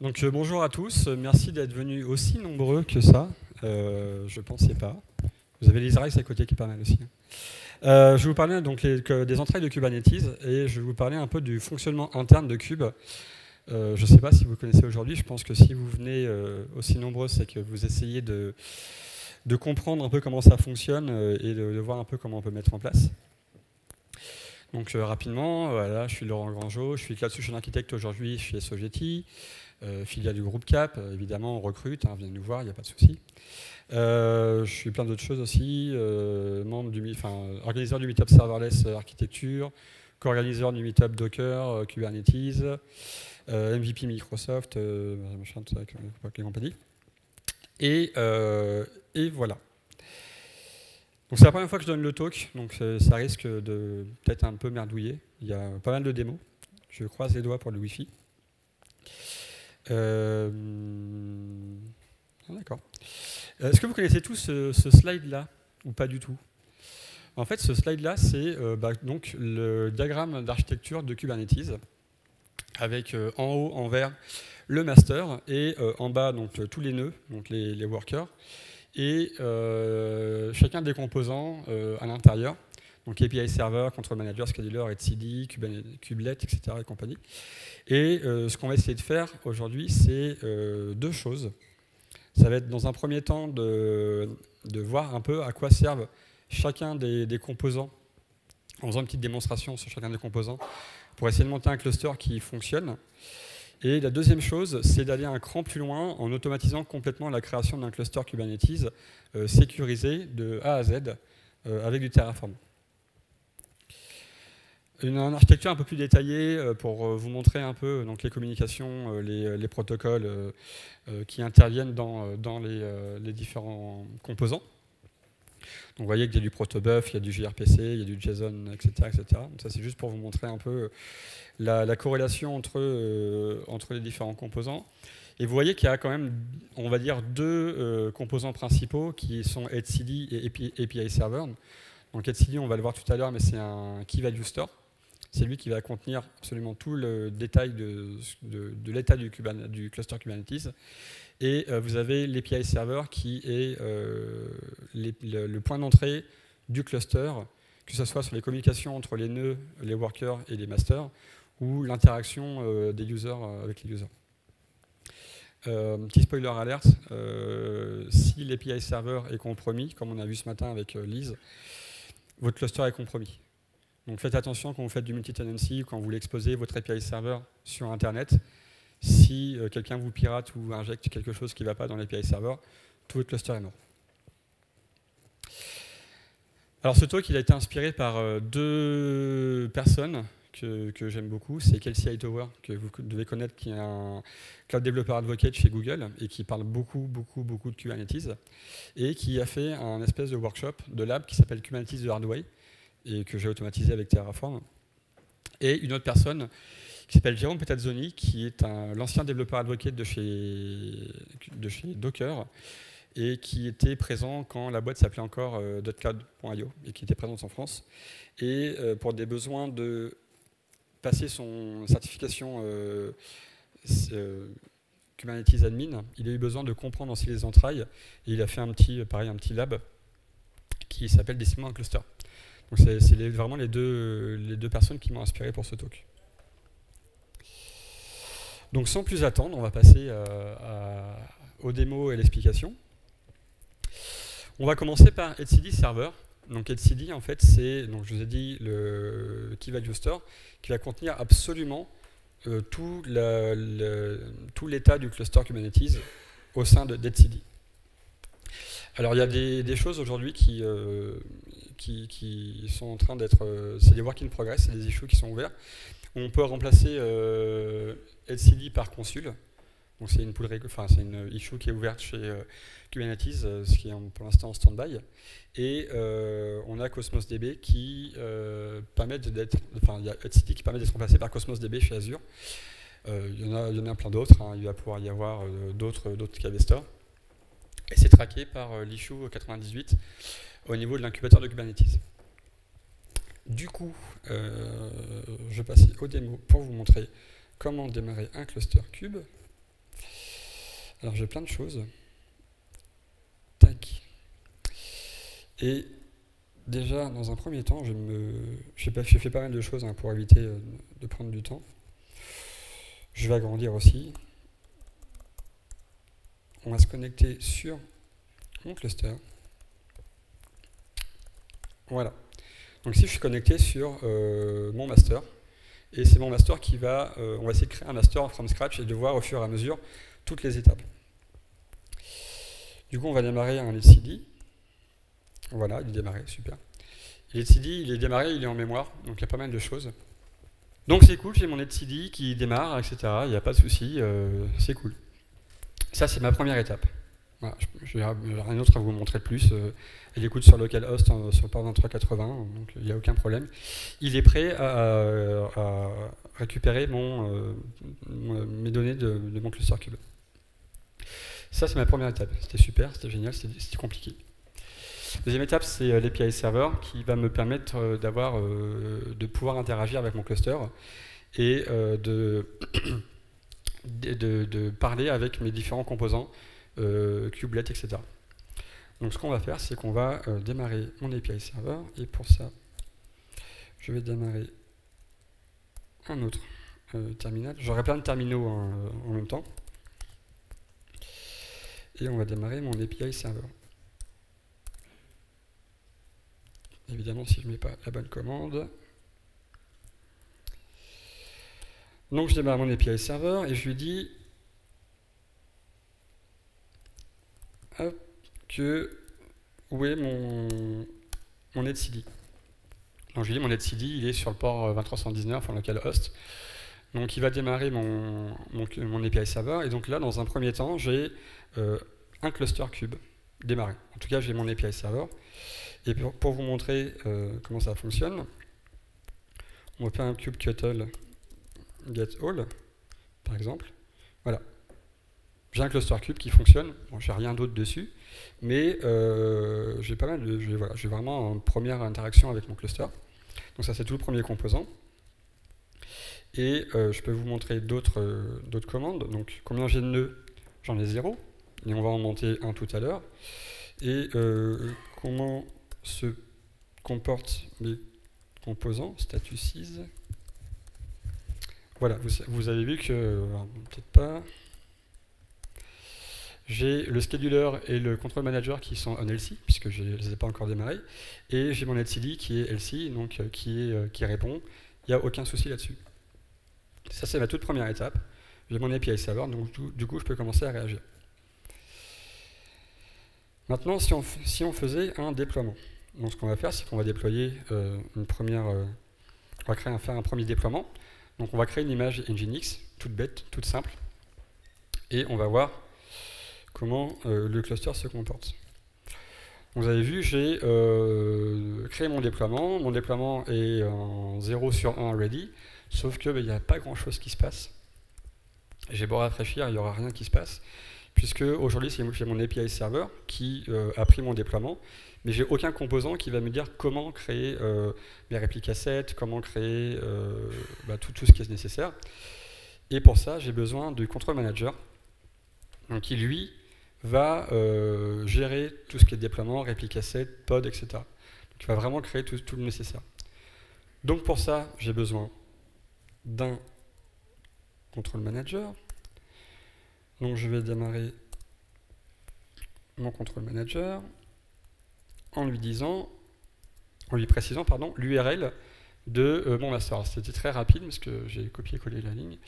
Donc bonjour à tous, merci d'être venus aussi nombreux que ça. Je pensais pas. Vous avez l'Israël à côté qui est pas mal aussi. Je vais vous parler donc des entrailles de Kubernetes et je vais vous parler un peu du fonctionnement interne de Kube. Je ne sais pas si vous connaissez aujourd'hui, je pense que si vous venez aussi nombreux, c'est que vous essayez de comprendre un peu comment ça fonctionne et de voir un peu comment on peut mettre en place. Donc rapidement, voilà, je suis Laurent Grangeau, je suis Cloud Solution Architect aujourd'hui chez Sogeti. Filiale du groupe CAP, évidemment on recrute, venez nous voir, il n'y a pas de souci. Je suis plein d'autres choses aussi, organiseur du Meetup Serverless Architecture, co-organiseur du Meetup Docker, Kubernetes, MVP Microsoft, machin, tout ça, avec les compagnies. Et voilà. Donc c'est la première fois que je donne le talk, donc ça risque de peut-être un peu merdouiller. Il y a pas mal de démos. Je croise les doigts pour le Wi-Fi. D'accord. Est-ce que vous connaissez tous ce slide-là ou pas du tout? En fait, ce slide-là, c'est donc le diagramme d'architecture de Kubernetes, avec en haut, en vert, le master, et en bas, donc tous les nœuds, donc les workers, et chacun des composants à l'intérieur. Donc API Server, Control Manager, Scheduler, etcd, Kubelet, etc. et compagnie. Et ce qu'on va essayer de faire aujourd'hui, c'est deux choses. Ça va être dans un premier temps de voir un peu à quoi servent chacun des composants, en faisant une petite démonstration sur chacun des composants, pour essayer de monter un cluster qui fonctionne. Et la deuxième chose, c'est d'aller un cran plus loin en automatisant complètement la création d'un cluster Kubernetes sécurisé de A à Z avec du Terraform. Une architecture un peu plus détaillée pour vous montrer un peu donc, les communications, les protocoles qui interviennent dans les différents composants. Donc vous voyez qu'il y a du protobuf, il y a du gRPC, il y a du JSON, etc. etc. Donc ça c'est juste pour vous montrer un peu la corrélation entre les différents composants. Et vous voyez qu'il y a quand même, on va dire, deux composants principaux qui sont etcd et API Server. Donc etcd, on va le voir tout à l'heure, mais c'est un Key Value Store. C'est lui qui va contenir absolument tout le détail de l'état du cluster Kubernetes. Et vous avez l'API Server qui est le point d'entrée du cluster, que ce soit sur les communications entre les nœuds, les workers et les masters, ou l'interaction des users avec les users. Petit spoiler alert, si l'API Server est compromis, comme on a vu ce matin avec Lise, votre cluster est compromis. Donc faites attention quand vous faites du multi-tenancy, quand vous voulez exposer votre API Server sur Internet. Si quelqu'un vous pirate ou injecte quelque chose qui ne va pas dans l'API Server, tout votre cluster est mort. Alors ce talk, il a été inspiré par deux personnes que j'aime beaucoup. C'est Kelsey Hightower, que vous devez connaître, qui est un Cloud Developer Advocate chez Google et qui parle beaucoup de Kubernetes et qui a fait un espèce de workshop, de lab qui s'appelle Kubernetes the Hard Way et que j'ai automatisé avec Terraform. Et une autre personne qui s'appelle Jérôme Petazzoni, qui est l'ancien développeur advocate de chez Docker et qui était présent quand la boîte s'appelait encore .cloud.io et qui était présente en France. Et pour des besoins de passer son certification Kubernetes Admin, il a eu besoin de comprendre aussi les entrailles et il a fait un petit lab qui s'appelle Décidément un cluster. Donc c'est vraiment les deux personnes qui m'ont inspiré pour ce talk. Donc sans plus attendre, on va passer aux démos et à l'explication. On va commencer par etcd Server. Donc etcd, en fait, c'est, donc je vous ai dit, le Key Value Store qui va contenir absolument tout l'état du cluster Kubernetes au sein d'etcd. Alors il y a des choses aujourd'hui qui sont en train d'être... c'est des work in progress, c'est des issues qui sont ouverts. On peut remplacer etcd par consul. Donc c'est une issue qui est ouverte chez Kubernetes, ce qui est pour l'instant en stand-by. Et on a Cosmos DB qui permet d'être... Enfin, il y a etcd qui permet d'être remplacé par Cosmos DB chez Azure. Il y en a plein d'autres. Il va pouvoir y avoir d'autres KV Store. Et c'est traqué par l'issue 98 au niveau de l'incubateur de Kubernetes. Du coup, je passe aux démos pour vous montrer comment démarrer un cluster Kube. Alors j'ai plein de choses. Tac. Et déjà, dans un premier temps, j'ai fait pas mal de choses pour éviter de prendre du temps. Je vais agrandir aussi. On va se connecter sur mon cluster. Voilà. Donc ici, je suis connecté sur mon master. Et c'est mon master qui va... on va essayer de créer un master from scratch et de voir au fur et à mesure toutes les étapes. Du coup, on va démarrer un etcd. Voilà, il est démarré, super. L'etcd, il est démarré, il est en mémoire, donc il y a pas mal de choses. Donc c'est cool, j'ai mon etcd qui démarre, etc. Il n'y a pas de souci, c'est cool. Ça, c'est ma première étape. Voilà, je n'ai rien d'autre à vous montrer de plus. Elle écoute sur localhost sur port 2380, donc il n'y a aucun problème. Il est prêt à récupérer mes données de mon cluster cube. Ça, c'est ma première étape. C'était super, c'était génial, c'était compliqué. Deuxième étape, c'est l'API server qui va me permettre de pouvoir interagir avec mon cluster et de parler avec mes différents composants, kubelet, etc. Donc ce qu'on va faire, c'est qu'on va démarrer mon API server, et pour ça, je vais démarrer un autre terminal. J'aurai plein de terminaux en même temps. Et on va démarrer mon API server. Évidemment, si je ne mets pas la bonne commande. Donc je démarre mon API server et je lui dis où est mon etcd. Donc je lui dis mon etcd, il est sur le port 2319 en localhost. Donc il va démarrer mon API server, et donc là, dans un premier temps, j'ai un cluster cube démarré. En tout cas, j'ai mon API server. Et pour vous montrer comment ça fonctionne, on va faire un kubectl getAll, par exemple. Voilà. J'ai un cluster cube qui fonctionne. Bon, j'ai rien d'autre dessus, mais j'ai pas mal de... j'ai vraiment une première interaction avec mon cluster. Donc ça, c'est tout le premier composant. Et je peux vous montrer d'autres commandes. Donc combien j'ai de nœuds? J'en ai 0. Et on va en monter un tout à l'heure. Et comment se comportent mes composants, status is. Voilà, vous avez vu que, peut-être pas, j'ai le scheduler et le control manager qui sont en LC, puisque je ne les ai pas encore démarrés, et j'ai mon etcd qui est LC, donc qui répond. Il n'y a aucun souci là-dessus. Ça, c'est ma toute première étape. J'ai mon API server, donc du coup, je peux commencer à réagir. Maintenant, si on faisait un déploiement, donc ce qu'on va faire, c'est qu'on va déployer on va faire un premier déploiement. Donc on va créer une image Nginx, toute bête, toute simple, et on va voir comment le cluster se comporte. Donc, vous avez vu, j'ai créé mon déploiement. Mon déploiement est en 0 sur 1 ready, sauf qu'il n'y a pas grand-chose qui se passe. J'ai beau rafraîchir, il n'y aura rien qui se passe, puisque aujourd'hui, c'est mon API server qui a pris mon déploiement, mais j'ai aucun composant qui va me dire comment créer mes répliques assets, comment créer tout ce qui est nécessaire. Et pour ça, j'ai besoin du control manager, donc qui lui va gérer tout ce qui est déploiement, réplique asset, pod, etc. Donc il va vraiment créer tout le nécessaire. Donc pour ça, j'ai besoin d'un control manager. Donc je vais démarrer mon control manager en lui précisant l'URL de mon master. C'était très rapide parce que j'ai copié-collé la ligne.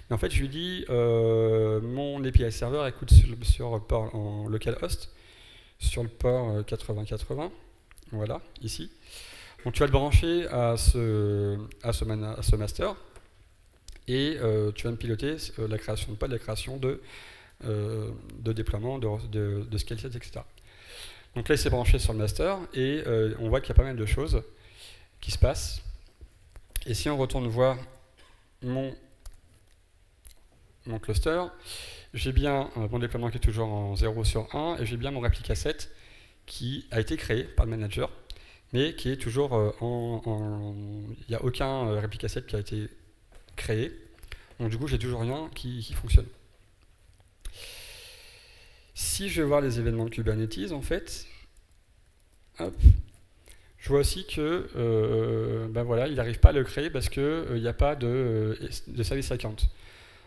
Mais en fait, je lui dis mon API server écoute sur le port en localhost, sur le port 8080. Voilà, ici. Donc tu vas le brancher à ce master et tu vas me piloter la création de pod, la création de déploiement, de scale set, etc. Donc là, il s'est branché sur le master et on voit qu'il y a pas mal de choses qui se passent. Et si on retourne voir mon cluster, j'ai bien mon déploiement qui est toujours en 0 sur 1 et j'ai bien mon réplique asset qui a été créé par le manager, mais qui est toujours il n'y a aucun réplique asset qui a été créé. Donc du coup, j'ai toujours rien qui fonctionne. si je vais voir les événements de Kubernetes, en fait, hop, je vois aussi que ben voilà, il n'arrive pas à le créer parce qu'il n'y a pas de service account.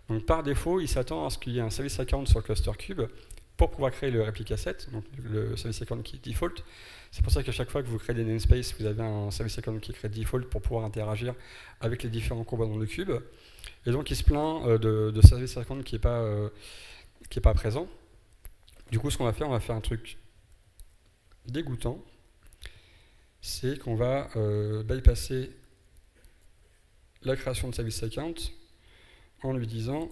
Donc par défaut, il s'attend à ce qu'il y ait un service account sur le cluster Kube pour pouvoir créer le replica set, donc le service account qui est default. C'est pour ça qu'à chaque fois que vous créez des namespaces, vous avez un service account qui est créé default pour pouvoir interagir avec les différents composants de Kube. Et donc il se plaint de service account qui n'est pas présent. Du coup, ce qu'on va faire, on va faire un truc dégoûtant. C'est qu'on va bypasser la création de service account en lui disant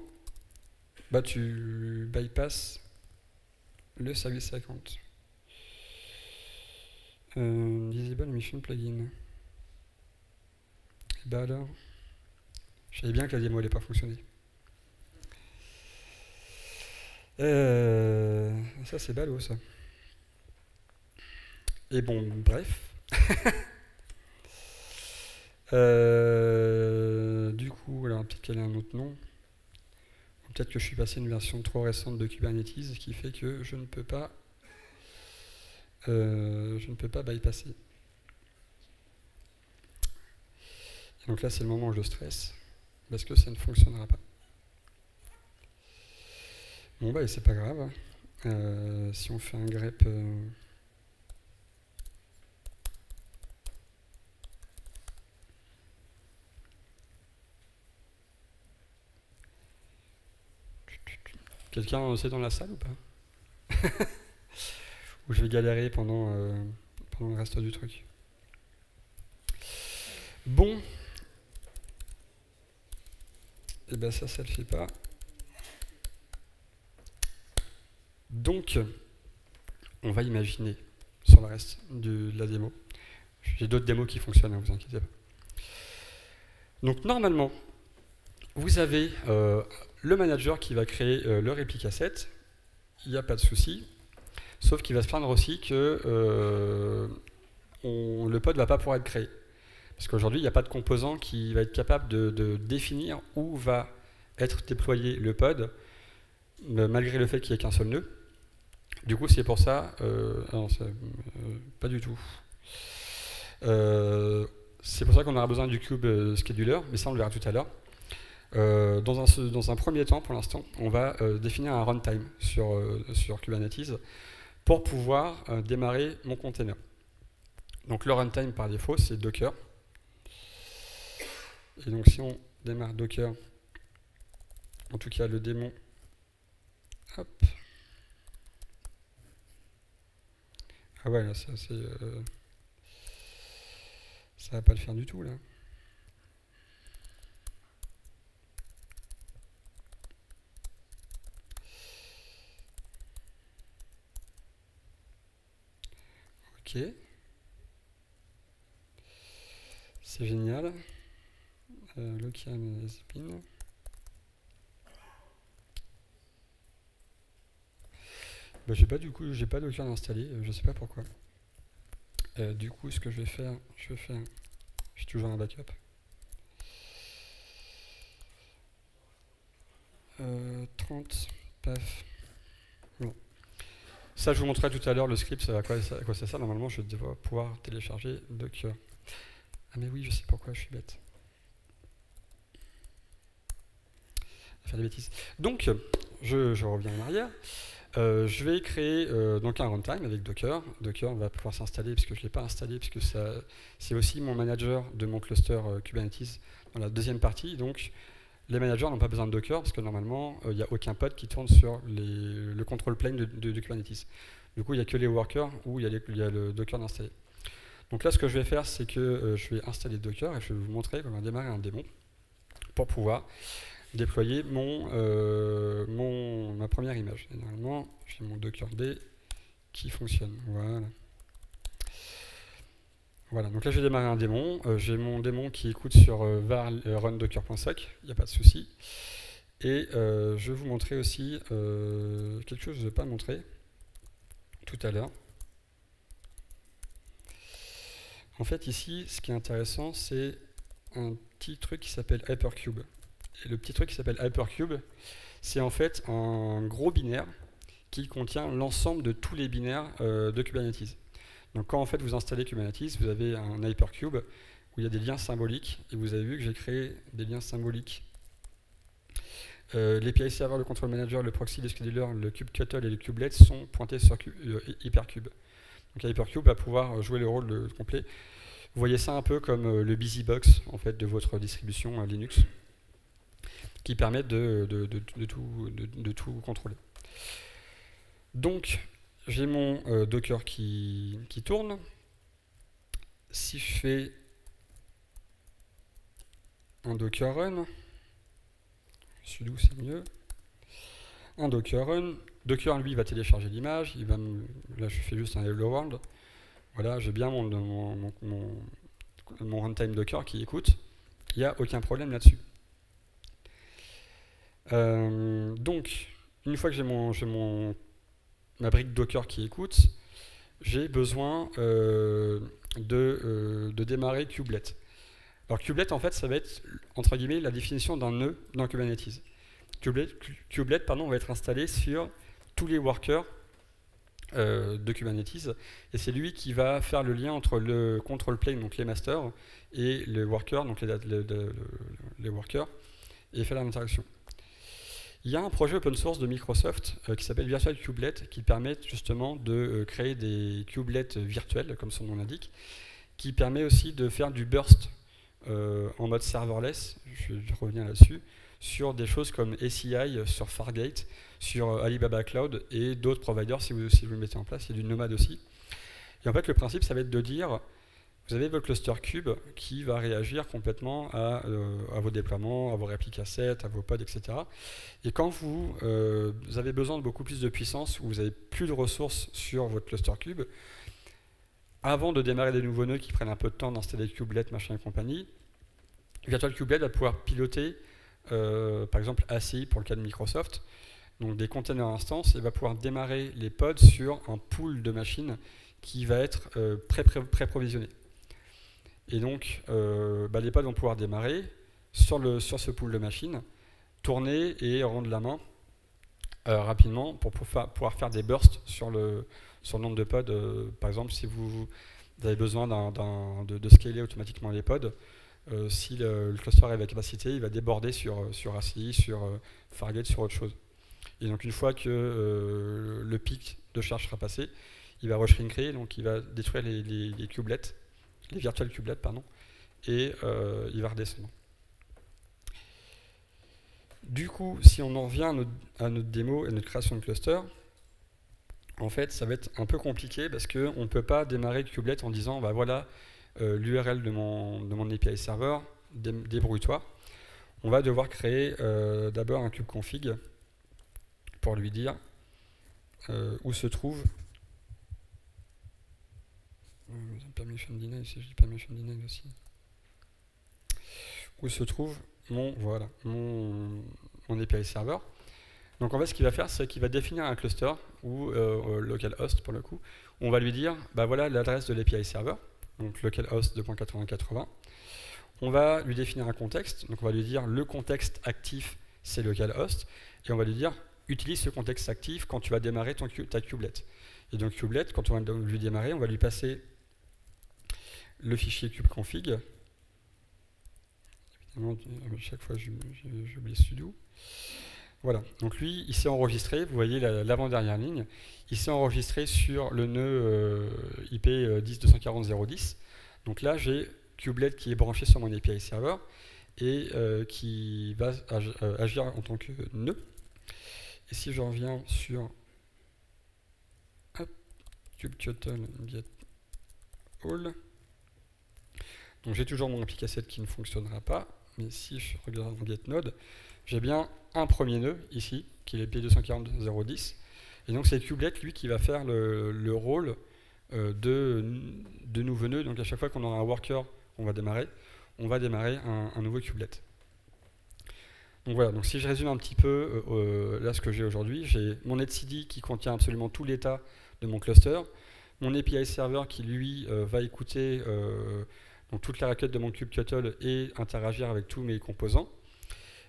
bah tu bypasses le service account. Disable mission plugin. Et bah alors, je savais bien que la démo n'allait pas fonctionner. Ça c'est ballot ça. Et bon, bref. Du coup, alors peut-être qu'elle a un autre nom. Peut-être que je suis passé à une version trop récente de Kubernetes qui fait que je ne peux pas bypasser. Et donc là, c'est le moment où je stresse parce que ça ne fonctionnera pas. Bon bah, c'est pas grave. Si on fait un grep. Quelqu'un sait dans la salle ou pas? Ou je vais galérer pendant le reste du truc. Bon. Et ben ça le fait pas. Donc, on va imaginer sur le reste de la démo. J'ai d'autres démos qui fonctionnent, ne vous inquiétez pas. Donc normalement, vous avez le manager qui va créer le replica set, il n'y a pas de souci, sauf qu'il va se plaindre aussi que le pod ne va pas pouvoir être créé. Parce qu'aujourd'hui, il n'y a pas de composant qui va être capable de définir où va être déployé le pod, malgré le fait qu'il n'y ait qu'un seul nœud. Du coup, c'est pour ça... non, pas du tout. C'est pour ça qu'on aura besoin du Kube Scheduler, mais ça, on le verra tout à l'heure. Dans un premier temps, pour l'instant, on va définir un runtime sur Kubernetes pour pouvoir démarrer mon container. Donc le runtime par défaut, c'est Docker. Et donc si on démarre Docker, en tout cas le démon, hop. Ah ouais, là, ça va pas le faire du tout, là. Ok. C'est génial. Local spin. Bah, j'ai pas Docker installé, je sais pas pourquoi. Du coup, ce que je vais faire, j'ai toujours un backup. 30, paf. Bon. Ça, je vous montrerai tout à l'heure le script, à quoi ça sert. Normalement, je vais pouvoir télécharger Docker. Ah mais oui, je sais pourquoi, je suis bête. Faire des bêtises. Donc, je reviens en arrière. Je vais créer donc un runtime avec Docker. Docker va pouvoir s'installer puisque je ne l'ai pas installé, puisque c'est aussi mon manager de mon cluster Kubernetes dans la deuxième partie. Donc, les managers n'ont pas besoin de Docker parce que normalement, il n'y a aucun pod qui tourne sur le control plane de Kubernetes. Du coup, il n'y a que les workers où il y a le Docker installé. Donc là, ce que je vais faire, c'est que je vais installer Docker et je vais vous montrer comment démarrer un démon pour pouvoir déployer ma première image. Et normalement, j'ai mon Docker D qui fonctionne. Voilà, donc là je vais démarrer un démon. J'ai mon démon qui écoute sur var run docker.soc, il n'y a pas de souci. Et je vais vous montrer aussi quelque chose que je n'ai pas montré tout à l'heure. En fait, ici, ce qui est intéressant, c'est un petit truc qui s'appelle Hypercube. Et le petit truc qui s'appelle Hypercube, c'est en fait un gros binaire qui contient l'ensemble de tous les binaires de Kubernetes. Donc quand en fait vous installez Kubernetes, vous avez un hypercube où il y a des liens symboliques, et vous avez vu que j'ai créé des liens symboliques. L'API server, le control manager, le proxy, le scheduler, le kubectl et le kubelet sont pointés sur hypercube. Donc hypercube va pouvoir jouer le rôle complet. Vous voyez ça un peu comme le busybox en fait, de votre distribution Linux, qui permet de tout contrôler. Donc, j'ai mon Docker qui tourne. Si je fais un Docker run, sudo c'est mieux, un Docker run, Docker lui va télécharger l'image, là je fais juste un hello world, voilà, j'ai bien mon runtime Docker qui écoute, il n'y a aucun problème là-dessus. Donc, une fois que j'ai ma brique Docker qui écoute, j'ai besoin de démarrer kubelet. Alors kubelet, en fait, ça va être, entre guillemets, la définition d'un nœud dans Kubernetes. Kubelet va être installé sur tous les workers de Kubernetes, et c'est lui qui va faire le lien entre le control plane, donc les masters, et les workers, donc les workers, et faire l'interaction. Il y a un projet open source de Microsoft qui s'appelle Virtual Kubelet, qui permet justement de créer des kubelets virtuels, comme son nom l'indique, qui permet aussi de faire du burst en mode serverless, je vais revenir là-dessus, sur des choses comme ACI, sur Fargate, sur Alibaba Cloud et d'autres providers si vous le mettez en place. Il y a du Nomad aussi. Et en fait, le principe, ça va être de dire, vous avez votre cluster cube qui va réagir complètement à vos déploiements, à vos réplicas assets, à vos pods, etc. Et quand vous avez besoin de beaucoup plus de puissance, ou vous avez plus de ressources sur votre cluster cube, avant de démarrer des nouveaux nœuds qui prennent un peu de temps d'installer kubelet, machin et compagnie, Virtual Kubelet va pouvoir piloter, par exemple, ACI pour le cas de Microsoft, donc des containers instances, et va pouvoir démarrer les pods sur un pool de machines qui va être pré-provisionné. Et donc, les pods vont pouvoir démarrer sur ce pool de machines, tourner et rendre la main rapidement pour pouvoir faire des bursts sur le nombre de pods. Par exemple, si vous avez besoin de scaler automatiquement les pods, si le cluster arrive à capacité, il va déborder sur ACI, sur Fargate, sur autre chose. Et donc une fois que le pic de charge sera passé, il va reshrinker, donc il va détruire les kubelets, les virtual kubelets, pardon, et il va redescendre. Du coup, si on en revient à notre démo et notre création de cluster, en fait, ça va être un peu compliqué parce qu'on ne peut pas démarrer le kubelet en disant, bah voilà, l'URL de mon API server, débrouille-toi. On va devoir créer d'abord un kubeconfig pour lui dire où se trouve permission deny, si je dis permission deny aussi, où se trouve mon API server. Donc en fait, ce qu'il va faire, c'est qu'il va définir un cluster ou localhost pour le coup. On va lui dire, bah voilà l'adresse de l'API server, donc localhost 2.80.80. On va lui définir un contexte, donc on va lui dire le contexte actif c'est localhost, et on va lui dire utilise ce contexte actif quand tu vas démarrer ta kubelet. Et donc kubelet, quand on va lui démarrer, on va lui passer le fichier kubeconfig. Évidemment, à chaque fois j'oublie sudo. Voilà, donc lui, il s'est enregistré, vous voyez l'avant-dernière ligne, il s'est enregistré sur le nœud IP 10.240.0.10. Donc là, j'ai kubelet qui est branché sur mon API server et qui va agir en tant que nœud. Et si je reviens sur kubectl get all, donc j'ai toujours mon API asset qui ne fonctionnera pas, mais si je regarde en getNode, j'ai bien un premier nœud ici, qui est l'IP 240.0.10, et donc c'est kubelet lui qui va faire le rôle de nouveau nœud. Donc à chaque fois qu'on aura un worker qu'on va démarrer, on va démarrer un nouveau kubelet. Donc voilà, donc si je résume un petit peu là ce que j'ai aujourd'hui, j'ai mon etcd qui contient absolument tout l'état de mon cluster, mon API server qui lui va écouter donc toute la requête de mon kubectl et interagir avec tous mes composants.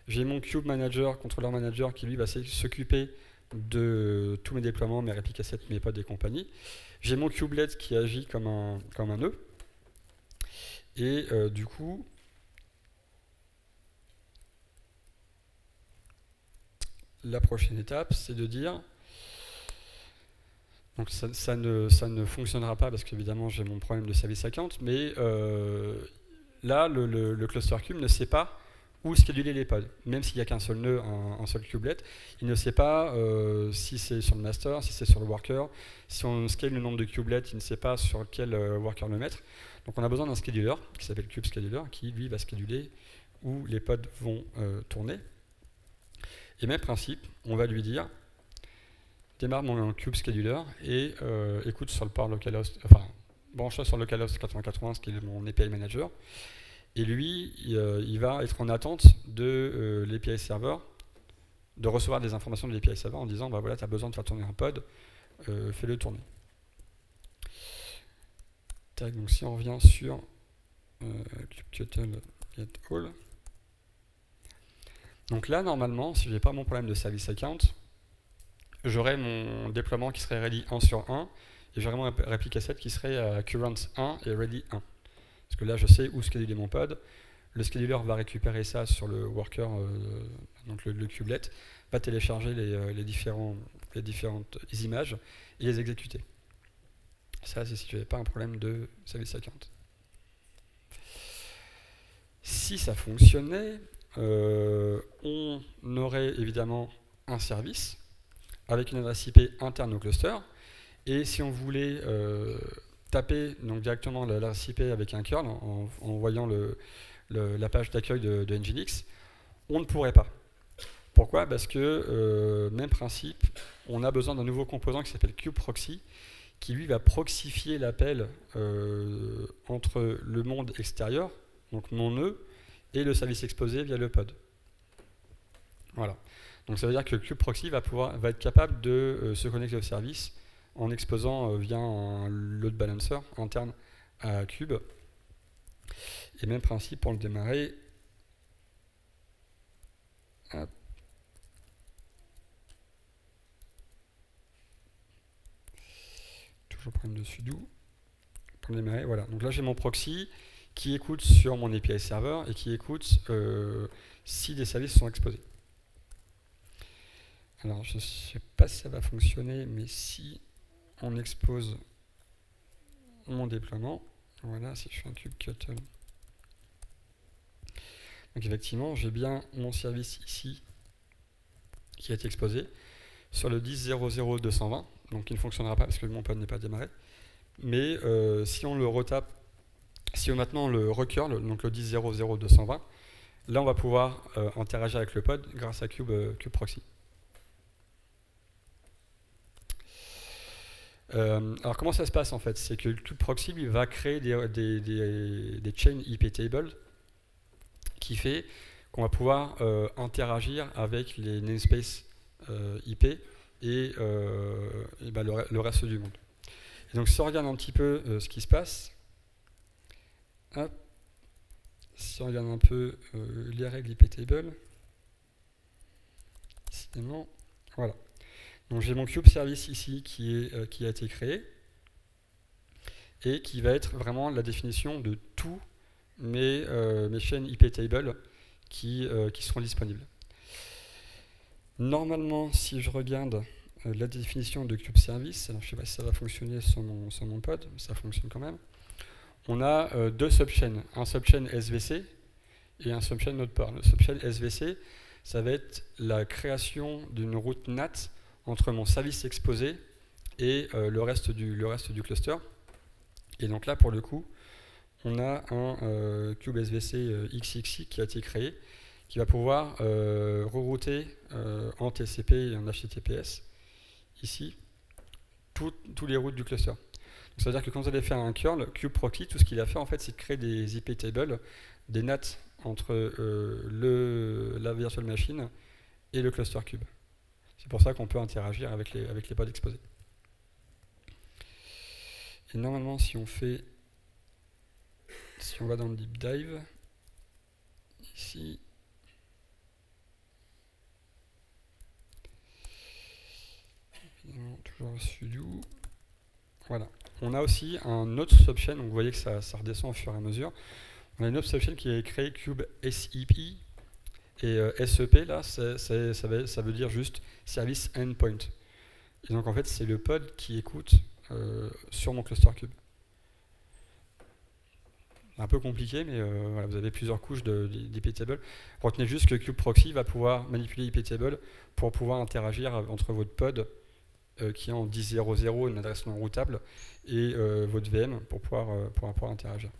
J'ai mon kube manager, contrôleur manager qui lui va s'occuper de tous mes déploiements, mes répliques assets, mes pods et compagnie. J'ai mon kubelet qui agit comme un nœud. Et du coup, la prochaine étape, c'est de dire... Donc ça ne fonctionnera pas parce qu'évidemment j'ai mon problème de service account, mais là le cluster cube ne sait pas où scheduler les pods. Même s'il n'y a qu'un seul nœud, un seul kubelet, il ne sait pas si c'est sur le master, si c'est sur le worker. Si on scale le nombre de kubelets, il ne sait pas sur quel worker le mettre. Donc on a besoin d'un scheduler qui s'appelle kube scheduler qui lui va scheduler où les pods vont tourner. Et même principe, on va lui dire démarre mon kube scheduler et écoute sur le port localhost, enfin branche-toi sur localhost 8080, qui est mon API manager. Et lui, il va être en attente de l'API server, de recevoir des informations de l'API server en disant bah voilà, tu as besoin de faire tourner un pod, fais-le tourner. Tac, donc si on revient sur kubectl get all. Donc là, normalement, si je n'ai pas mon problème de service account, j'aurai mon déploiement qui serait ready 1 sur 1, et j'aurai mon réplique asset qui serait current 1 et ready 1. Parce que là, je sais où scheduler mon pod. Le scheduler va récupérer ça sur le worker, donc le kubelet, va télécharger les différentes images et les exécuter. Ça, c'est si je n'avais pas un problème de service account. Si ça fonctionnait, on aurait évidemment un service avec une adresse IP interne au cluster. Et si on voulait taper donc directement l'adresse IP avec un curl en voyant la page d'accueil de Nginx, on ne pourrait pas. Pourquoi? Parce que, même principe, on a besoin d'un nouveau composant qui s'appelle kubeproxy, qui lui va proxifier l'appel entre le monde extérieur, donc mon nœud, et le service exposé via le pod. Voilà. Donc ça veut dire que kubeproxy va être capable de se connecter au service en exposant via un load balancer interne à Cube. Et même principe pour le démarrer. Hop. Toujours problème de sudo. Pour le démarrer, voilà. Donc là j'ai mon proxy qui écoute sur mon API server et qui écoute si des services sont exposés. Alors je ne sais pas si ça va fonctionner, mais si on expose mon déploiement, voilà, si je fais un kubectl. Donc effectivement, j'ai bien mon service ici qui a été exposé sur le 10.0.0.220, donc il ne fonctionnera pas parce que mon pod n'est pas démarré. Mais si on le retape, si on maintenant le recurl, donc le 10.0.0.220, là on va pouvoir interagir avec le pod grâce à kubeproxy. Alors comment ça se passe en fait? C'est que le kubeproxy va créer des chain IP tables qui fait qu'on va pouvoir interagir avec les namespaces IP et bah, le reste du monde. Et donc si on regarde un petit peu ce qui se passe, hop, si on regarde un peu les règles IP table, décidément, voilà. Donc j'ai mon kube service ici qui a été créé et qui va être vraiment la définition de tous mes chaînes IP table qui seront disponibles. Normalement, si je regarde la définition de kube service, alors je ne sais pas si ça va fonctionner sur mon pod, mais ça fonctionne quand même. On a deux subchains, un subchain SVC et un subchain node port. Le subchain SVC, ça va être la création d'une route NAT entre mon service exposé et le reste du cluster. Et donc là, pour le coup, on a un kube SVC XXI qui a été créé, qui va pouvoir rerouter en TCP et en HTTPS, ici, tous les routes du cluster. Donc ça veut dire que quand vous allez faire un curl, kubeproxy, tout ce qu'il a fait, en fait, c'est de créer des IP tables, des NAT entre la virtual machine et le cluster cube. C'est pour ça qu'on peut interagir avec les pods exposés. Et normalement, si on va dans le deep dive, ici, toujours sudo. Voilà. On a aussi un autre subchain, donc vous voyez que ça redescend au fur et à mesure. On a une autre subchain qui est créée cube SEP. Et SEP, là, ça veut dire juste Service Endpoint. Et donc en fait, c'est le pod qui écoute sur mon cluster cube. Un peu compliqué, mais voilà, vous avez plusieurs couches d'IPtable. Retenez juste que kubeproxy va pouvoir manipuler IPtable pour pouvoir interagir entre votre pod qui est en 10.0.0, une adresse non routable, et votre VM pour pouvoir interagir.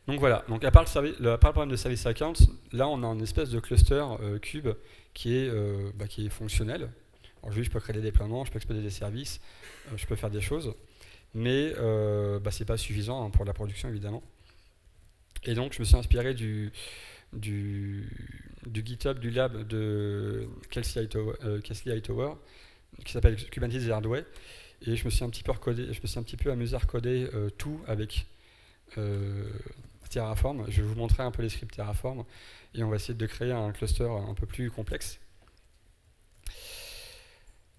Donc voilà, donc à part le problème de service account, là on a une espèce de cluster cube qui est fonctionnel. Alors, je peux créer des déploiements, je peux exploiter des services, je peux faire des choses, mais c'est pas suffisant hein, pour la production évidemment. Et donc je me suis inspiré du GitHub, du lab de Kelsey Hightower, qui s'appelle Kubernetes Hardware, et je me suis un petit peu amusé à recoder tout avec Terraform. Je vais vous montrer un peu les scripts Terraform et on va essayer de créer un cluster un peu plus complexe.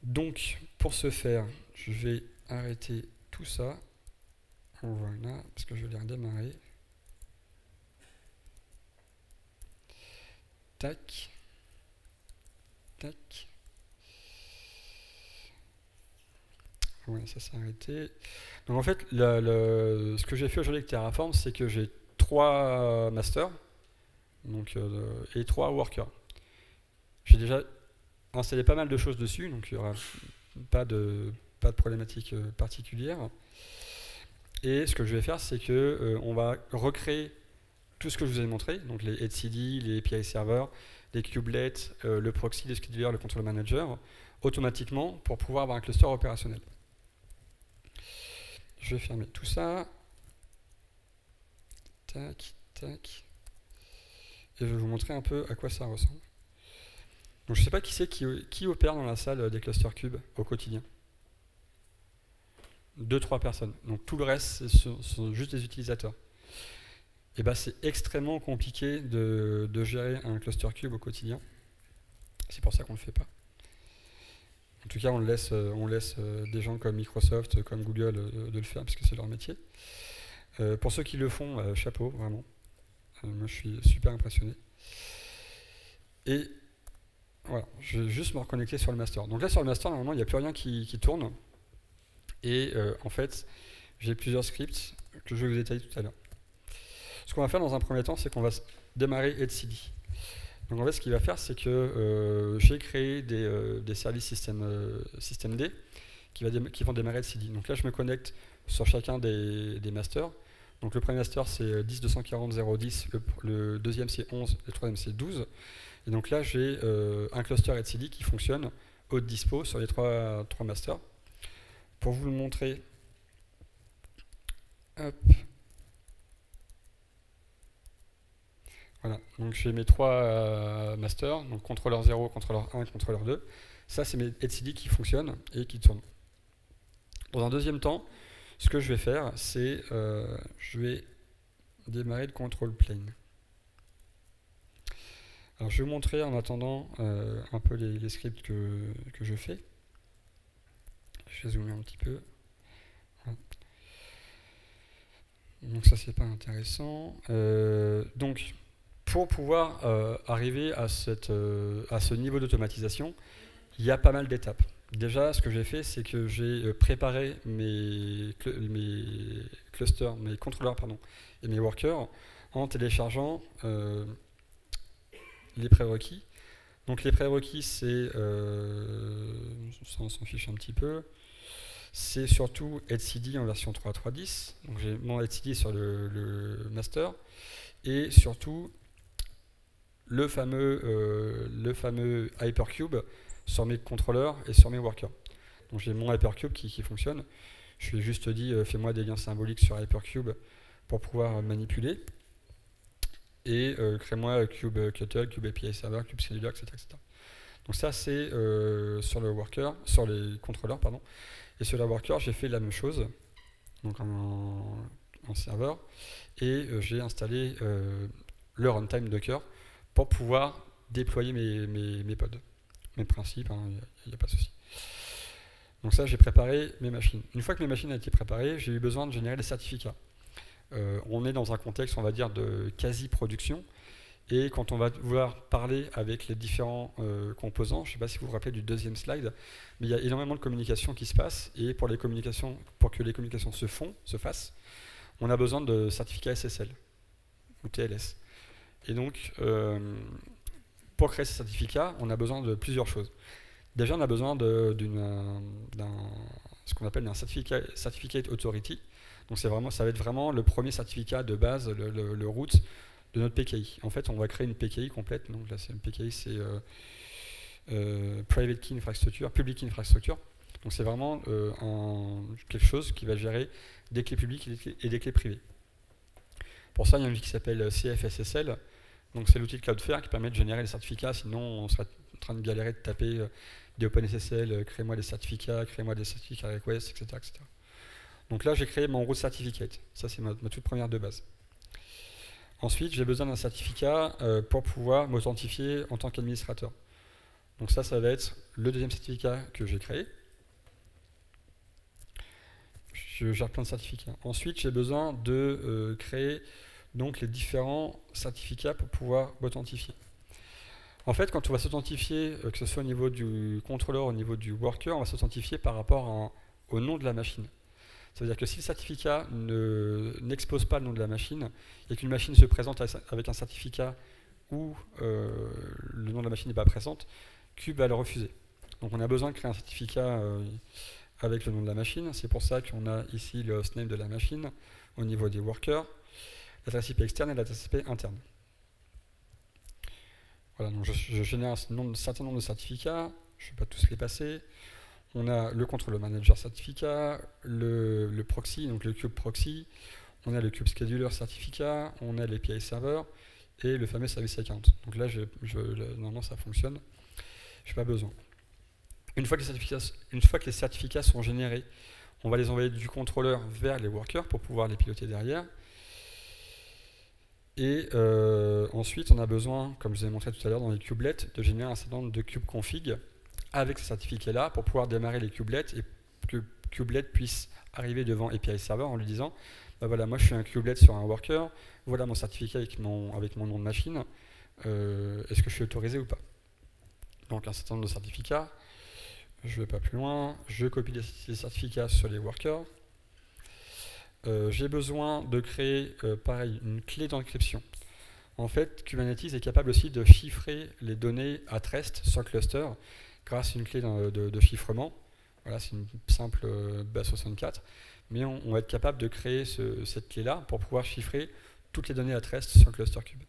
Donc, pour ce faire, je vais arrêter tout ça. Voilà, parce que je vais les redémarrer. Tac. Tac. Voilà, ça s'est arrêté. Donc en fait, ce que j'ai fait aujourd'hui avec Terraform, c'est que j'ai 3 masters et 3 workers. J'ai déjà installé pas mal de choses dessus, donc il n'y aura pas de problématique particulière. Et ce que je vais faire, c'est que on va recréer tout ce que je vous ai montré, donc les etcd, les API servers, les kubelets, le proxy, le scheduler, le control manager, automatiquement pour pouvoir avoir un cluster opérationnel. Je vais fermer tout ça. Tac, tac. Et je vais vous montrer un peu à quoi ça ressemble. Donc je ne sais pas qui c'est qui opère dans la salle des cluster cubes au quotidien. 2-3 personnes. Donc tout le reste, ce sont juste des utilisateurs. Et bah c'est extrêmement compliqué de gérer un cluster cube au quotidien. C'est pour ça qu'on ne le fait pas. En tout cas, on laisse des gens comme Microsoft, comme Google de le faire, parce que c'est leur métier. Pour ceux qui le font, chapeau, vraiment. Moi, je suis super impressionné. Et voilà, je vais juste me reconnecter sur le master. Donc là, sur le master, normalement, il n'y a plus rien qui tourne. Et en fait, j'ai plusieurs scripts que je vais vous détailler tout à l'heure. Ce qu'on va faire dans un premier temps, c'est qu'on va démarrer etcd. Donc en fait, ce qu'il va faire, c'est que j'ai créé des services systemd qui vont démarrer etcd. Donc là, je me connecte sur chacun des masters. Donc le premier master, c'est 10.240.0.10, le deuxième, c'est 11, le troisième, c'est 12. Et donc là, j'ai un cluster etcd qui fonctionne haute dispo sur les trois masters. Pour vous le montrer, hop. Voilà, donc j'ai mes 3 masters, donc contrôleur 0, contrôleur 1, contrôleur 2. Ça, c'est mes etcd qui fonctionnent et qui tournent. Dans un deuxième temps, ce que je vais faire, c'est je vais démarrer le control plane. Alors, je vais vous montrer en attendant un peu les scripts que je fais. Je vais zoomer un petit peu. Voilà. Donc ça, c'est pas intéressant. Donc, pour pouvoir arriver à ce niveau d'automatisation, il y a pas mal d'étapes. Déjà, ce que j'ai fait, c'est que j'ai préparé mes clusters, mes contrôleurs et mes workers en téléchargeant les prérequis. Donc les prérequis, c'est, ça on s'en fiche un petit peu, c'est surtout etcd en version 3.3.10. Donc j'ai mon etcd sur le master et surtout le fameux Hypercube sur mes contrôleurs et sur mes workers. Donc j'ai mon Hypercube qui fonctionne. Je lui ai juste dit fais-moi des liens symboliques sur Hypercube pour pouvoir manipuler. Et crée-moi Cube Cutter, Cube API Server, Cube Scheduler, etc. Donc ça c'est sur le worker, sur les contrôleurs, pardon. Et sur le worker, j'ai fait la même chose, donc en serveur, et j'ai installé le runtime Docker pour pouvoir déployer mes pods. Même principe, il n'y a pas de souci. Donc ça, j'ai préparé mes machines. Une fois que mes machines ont été préparées, j'ai eu besoin de générer des certificats. On est dans un contexte, on va dire, de quasi-production. Et quand on va vouloir parler avec les différents composants, je ne sais pas si vous vous rappelez du deuxième slide, mais il y a énormément de communication qui se passe. Et pour que les communications se fassent, on a besoin de certificats SSL ou TLS. Et donc, pour créer ces certificats, on a besoin de plusieurs choses. Déjà, on a besoin ce qu'on appelle un Certificate Authority. Donc ça va être vraiment le premier certificat de base, le root de notre PKI. En fait, on va créer une PKI complète. Donc là, c'est une PKI, c'est Private Key Infrastructure, Public Infrastructure. Donc c'est vraiment quelque chose qui va gérer des clés publiques et des clés privées. Pour ça, il y a un outil qui s'appelle CFSSL. Donc c'est l'outil de Cloudflare qui permet de générer des certificats. Sinon, on serait en train de galérer de taper des OpenSSL, créez-moi des certificats request, etc., etc. Donc là, j'ai créé mon root certificate. Ça, c'est ma toute première de base. Ensuite, j'ai besoin d'un certificat pour pouvoir m'authentifier en tant qu'administrateur. Donc ça va être le deuxième certificat que j'ai créé. Je gère plein de certificats. Ensuite, j'ai besoin de créer donc les différents certificats pour pouvoir m'authentifier. En fait, quand on va s'authentifier, que ce soit au niveau du contrôleur, au niveau du worker, on va s'authentifier par rapport au nom de la machine. Ça veut dire que si le certificat n'expose pas le nom de la machine et qu'une machine se présente avec un certificat où le nom de la machine n'est pas présent, Cube va le refuser. Donc on a besoin de créer un certificat avec le nom de la machine. C'est pour ça qu'on a ici le hostname de la machine au niveau des workers, l'adresse IP externe et l'adresse IP interne. Voilà, donc je génère un certain nombre de certificats, je ne vais pas tous les passer. On a le contrôleur manager certificat, le proxy, donc le Cube proxy, on a le Cube scheduler certificat, on a l'API server et le fameux service account. Donc là, normalement, ça fonctionne, je n'ai pas besoin. Une fois que les certificats sont générés, on va les envoyer du contrôleur vers les workers pour pouvoir les piloter derrière. Et ensuite, on a besoin, comme je vous ai montré tout à l'heure dans les kubelets, de générer un certain nombre de cube config avec ces certificats-là pour pouvoir démarrer les kubelets et que kubelet puisse arriver devant API Server en lui disant bah voilà, moi je suis un kubelet sur un worker, voilà mon certificat avec mon nom de machine, est-ce que je suis autorisé ou pas? Donc un certain nombre de certificats, je ne vais pas plus loin, je copie les certificats sur les workers. J'ai besoin de créer, pareil, une clé d'encryption. En fait, Kubernetes est capable aussi de chiffrer les données at rest sur le cluster grâce à une clé de chiffrement. Voilà, c'est une simple base 64. Mais on va être capable de créer cette clé-là pour pouvoir chiffrer toutes les données at rest sur le cluster Cube.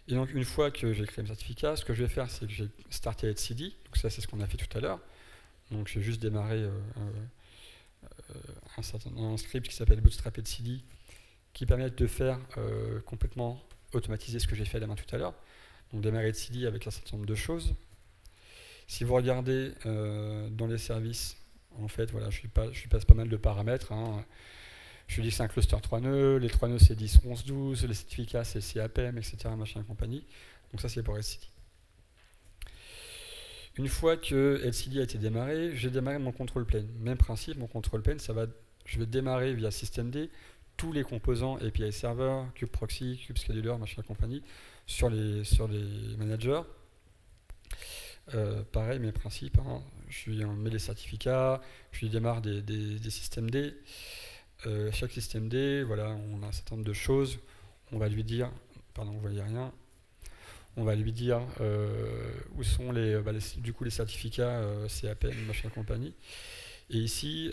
Et donc, une fois que j'ai créé mes certificats, ce que je vais faire, c'est que j'ai starté etcd. Donc ça, c'est ce qu'on a fait tout à l'heure. Donc, j'ai juste démarré un script qui s'appelle bootstrap etcd qui permet de faire complètement automatiser ce que j'ai fait à la main tout à l'heure. Donc démarrer etcd avec un certain nombre de choses. Si vous regardez dans les services, en fait, voilà, je passe pas mal de paramètres. Hein. Je dis que c'est un cluster 3 nœuds, les 3 nœuds c'est 10, 11, 12, les certificats c'est CAPM, etc. Machin et compagnie. Donc ça c'est pour etcd. Une fois que etcd a été démarré, j'ai démarré mon control plane. Même principe, mon control plane, je vais démarrer via systemd tous les composants API server, Cube proxy, Cube scheduler, machin et compagnie, sur les managers. Pareil, mes principes, hein. Je lui mets les certificats, je lui démarre des systemd. Chaque systemd, voilà, on a un certain nombre de choses. On va lui dire, pardon, vous voyez rien. On va lui dire où sont du coup les certificats CAPM, machin et compagnie. Et ici,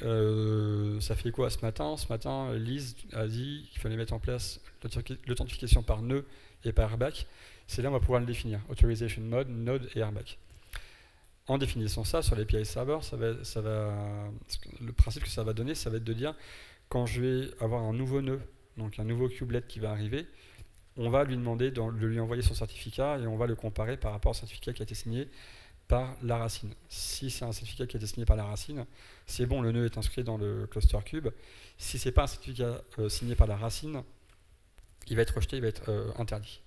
ça fait quoi ce matin? Ce matin, Lise a dit qu'il fallait mettre en place l'authentification par nœud et par airbag. C'est là on va pouvoir le définir. Authorization mode, node et airbag. En définissant ça sur l'API server, le principe que ça va donner, ça va être de dire quand je vais avoir un nouveau nœud, donc un nouveau kubelet qui va arriver, on va lui demander de lui envoyer son certificat et on va le comparer par rapport au certificat qui a été signé par la racine. Si c'est un certificat qui a été signé par la racine, c'est bon, le nœud est inscrit dans le cluster cube. Si ce n'est pas un certificat signé par la racine, il va être rejeté, il va être interdit.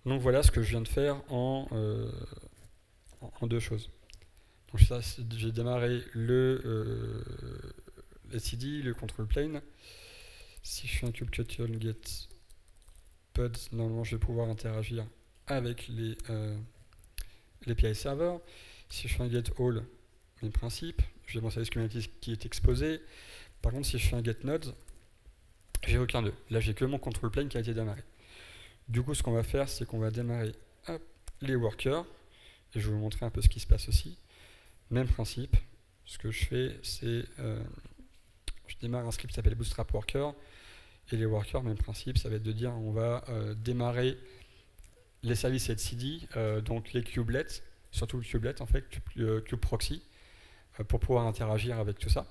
Donc voilà ce que je viens de faire en 2 choses. Donc ça, j'ai démarré le SCD, le control plane. Si je fais un kubectl get pod, normalement je vais pouvoir interagir avec les API serveurs. Si je fais un get all, même principe, j'ai mon service Kubernetes qui est exposé. Par contre, si je fais un get node, j'ai aucun d'eux. Là, j'ai que mon control plane qui a été démarré. Du coup, ce qu'on va faire, c'est qu'on va démarrer les workers. Et je vais vous montrer un peu ce qui se passe aussi. Même principe. Ce que je fais, c'est je démarre un script qui s'appelle Bootstrap Worker. Et les workers, même principe, ça va être de dire on va démarrer les services etcd, donc les kubelets, surtout le kubelet en fait, kubeproxy, pour pouvoir interagir avec tout ça.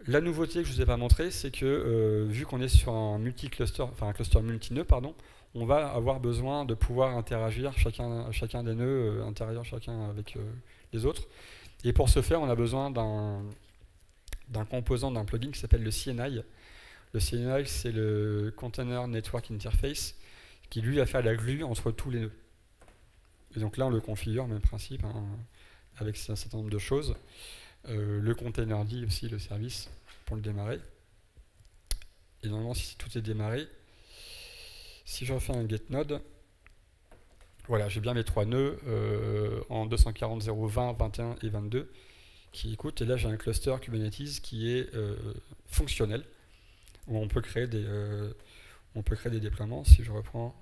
La nouveauté que je ne vous ai pas montré, c'est que vu qu'on est sur un multi-cluster, enfin un cluster multi-nœud, pardon, on va avoir besoin de pouvoir interagir chacun des nœuds intérieurs, chacun avec les autres. Et pour ce faire, on a besoin d'un composant, d'un plugin qui s'appelle le CNI. Le CNI, c'est le Container Network Interface, qui lui va faire la glue entre tous les nœuds. Et donc là, on le configure, même principe, hein, avec un certain nombre de choses. Le containerd aussi, le service, pour le démarrer. Et normalement, si tout est démarré, si je refais un get node, voilà, j'ai bien mes 3 nœuds en 240.0.20, 21 et 22 qui écoutent. Et là, j'ai un cluster Kubernetes qui est fonctionnel, où on peut créer des déploiements. Si je reprends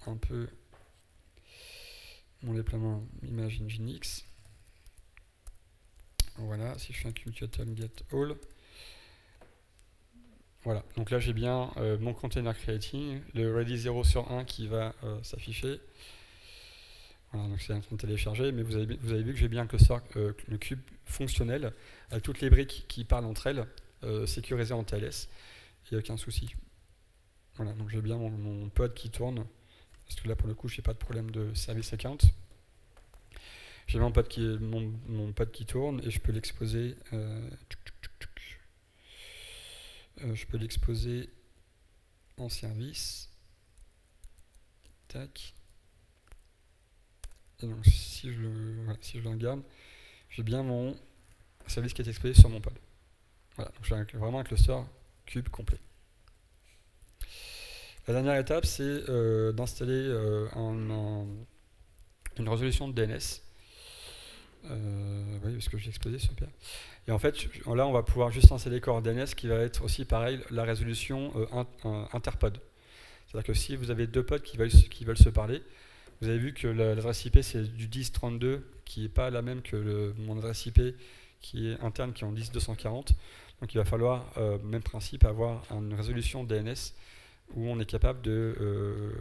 un peu mon déploiement image Nginx, voilà, si je fais un kubectl get all, voilà, donc là j'ai bien mon container creating, le ready 0 sur 1 qui va s'afficher. Voilà, donc c'est en train de télécharger, mais vous avez vu que j'ai bien le cube fonctionnel, avec toutes les briques qui parlent entre elles, sécurisées en TLS, il n'y a aucun souci. Voilà, donc j'ai bien mon pod qui tourne, parce que là pour le coup j'ai pas de problème de service account. J'ai mon pod qui tourne et je peux l'exposer. Je peux l'exposer en service. Tac. Et donc si je le regarde, j'ai bien mon service qui est exposé sur mon pod. Voilà, donc j'ai vraiment un cluster cube complet. La dernière étape, c'est d'installer une résolution de DNS. Oui, parce que j'ai exposé, super. Et en fait, là, on va pouvoir juste installer Core DNS, qui va être aussi pareil, la résolution interpod. C'est-à-dire que si vous avez 2 pods qui veulent se parler, vous avez vu que l'adresse IP, c'est du 10.32, qui n'est pas la même que mon adresse IP qui est interne, qui est en 10.240. Donc il va falloir, même principe, avoir une résolution DNS où on est capable de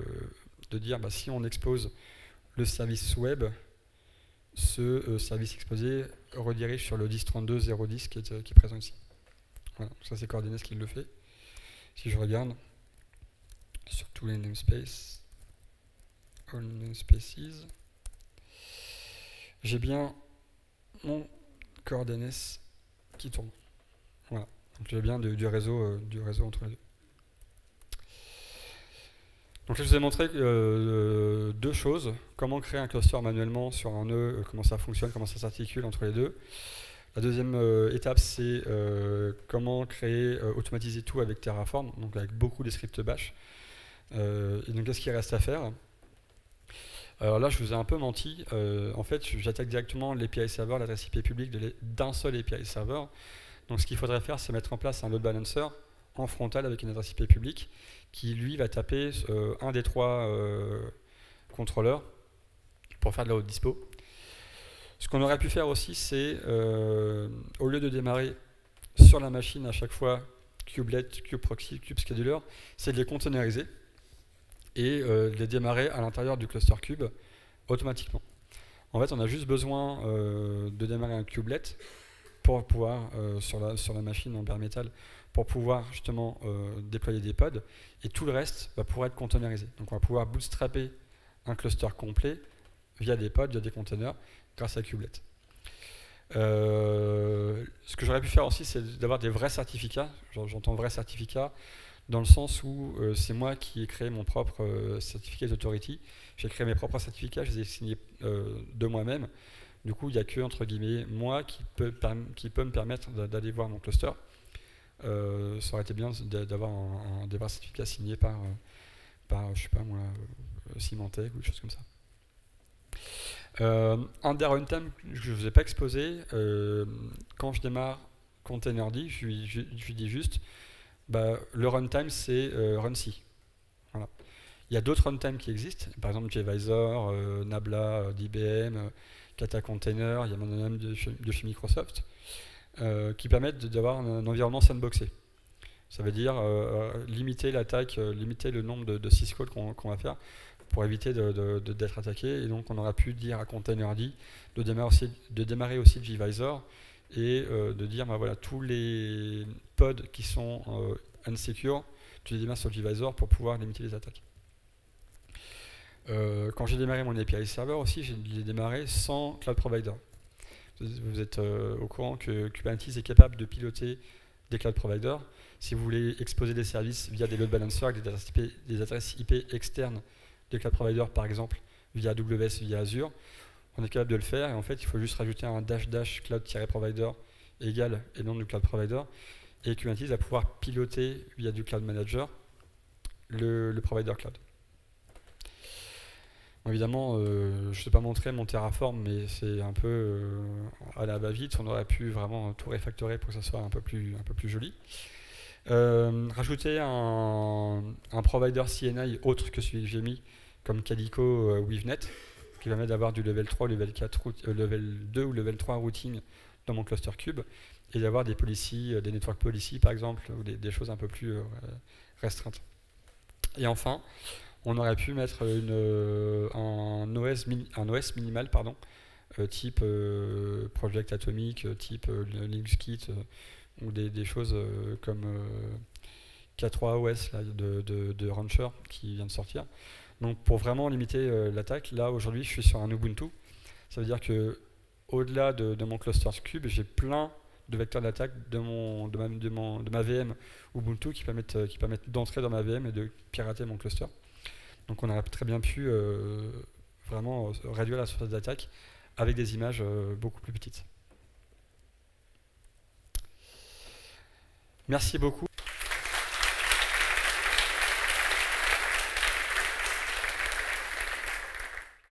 dire, bah, si on expose le service web, ce service exposé redirige sur le 10.32.0.10 qui est présent ici. Voilà, ça c'est Core DNS qui le fait. Si je regarde sur tous les namespaces, all namespaces, j'ai bien mon Core DNS qui tourne. Voilà, donc j'ai bien du réseau entre les deux. Donc là, je vous ai montré 2 choses. Comment créer un cluster manuellement sur un nœud, comment ça fonctionne, comment ça s'articule entre les deux. La deuxième étape, c'est comment créer, automatiser tout avec Terraform, donc avec beaucoup de scripts bash. Et donc, qu'est-ce qu'il reste à faire? Alors là, je vous ai un peu menti. En fait, j'attaque directement l'API server, l'adresse IP publique d'un seul API server. Donc, ce qu'il faudrait faire, c'est mettre en place un load balancer en frontal avec une adresse IP publique qui, lui, va taper un des 3 contrôleurs pour faire de la haute dispo. Ce qu'on aurait pu faire aussi, c'est, au lieu de démarrer sur la machine à chaque fois kubelet, kubeproxy, kubescheduler, c'est de les containeriser et de les démarrer à l'intérieur du cluster cube automatiquement. En fait, on a juste besoin de démarrer un kubelet pour pouvoir, sur la machine en bare metal, pour pouvoir justement déployer des pods, et tout le reste va pouvoir être containerisé. Donc on va pouvoir bootstrapper un cluster complet via des pods, via des containers, grâce à Kubelet. Ce que j'aurais pu faire aussi, c'est d'avoir des vrais certificats. J'entends vrais certificats. dans le sens où c'est moi qui ai créé mon propre certificate authority. J'ai créé mes propres certificats, je les ai signés de moi-même. Du coup, il n'y a que, entre guillemets, moi qui peut me permettre d'aller voir mon cluster. Ça aurait été bien d'avoir un certificat signé par je sais pas moi, Symantec ou des choses comme ça. Un des runtime que je ne vous ai pas exposé, quand je démarre Containerd, je lui dis juste, le runtime c'est runc. Voilà. Il y a d'autres runtimes qui existent, par exemple JVisor, Nabla d'IBM, Kata Container, il y a même de chez Microsoft, qui permettent d'avoir un environnement sandboxé. Ça veut dire limiter l'attaque, limiter le nombre de syscalls qu'on va faire pour éviter d'être attaqué. Et donc on aura pu dire à Containerd de démarrer aussi JVisor et de dire voilà, tous les pods qui sont unsecure, tu les démarres sur JVisor pour pouvoir limiter les attaques. Quand j'ai démarré mon API server aussi, je l'ai démarré sans cloud provider. Vous êtes au courant que Kubernetes est capable de piloter des cloud providers. Si vous voulez exposer des services via des load balancers avec des adresses IP externes des cloud providers, par exemple via AWS, via Azure, on est capable de le faire. Et en fait, il faut juste rajouter un -- cloud-provider égal et nom du cloud provider. Et Kubernetes va pouvoir piloter via du cloud manager le provider cloud. Bon, évidemment, je ne vais pas montrer mon Terraform, mais c'est un peu à la va-vite. On aurait pu vraiment tout refactorer pour que ça soit un peu plus joli. Rajouter un provider CNI autre que celui que j'ai mis, comme Calico WeaveNet, qui permet d'avoir du level 3, level 4, level 2 ou level 3 routing dans mon cluster cube, et d'avoir des policies, des network policies par exemple, ou des choses un peu plus restreintes. Et enfin, on aurait pu mettre un OS minimal, pardon, type Project Atomic, type LinuxKit, ou des choses comme K3OS là, de Rancher qui vient de sortir. Donc pour vraiment limiter l'attaque, là aujourd'hui je suis sur un Ubuntu. Ça veut dire que au-delà de mon cluster cube, j'ai plein de vecteurs d'attaque de ma VM Ubuntu qui permettent d'entrer dans ma VM et de pirater mon cluster. Donc on aurait très bien pu vraiment réduire la surface d'attaque avec des images beaucoup plus petites. Merci beaucoup.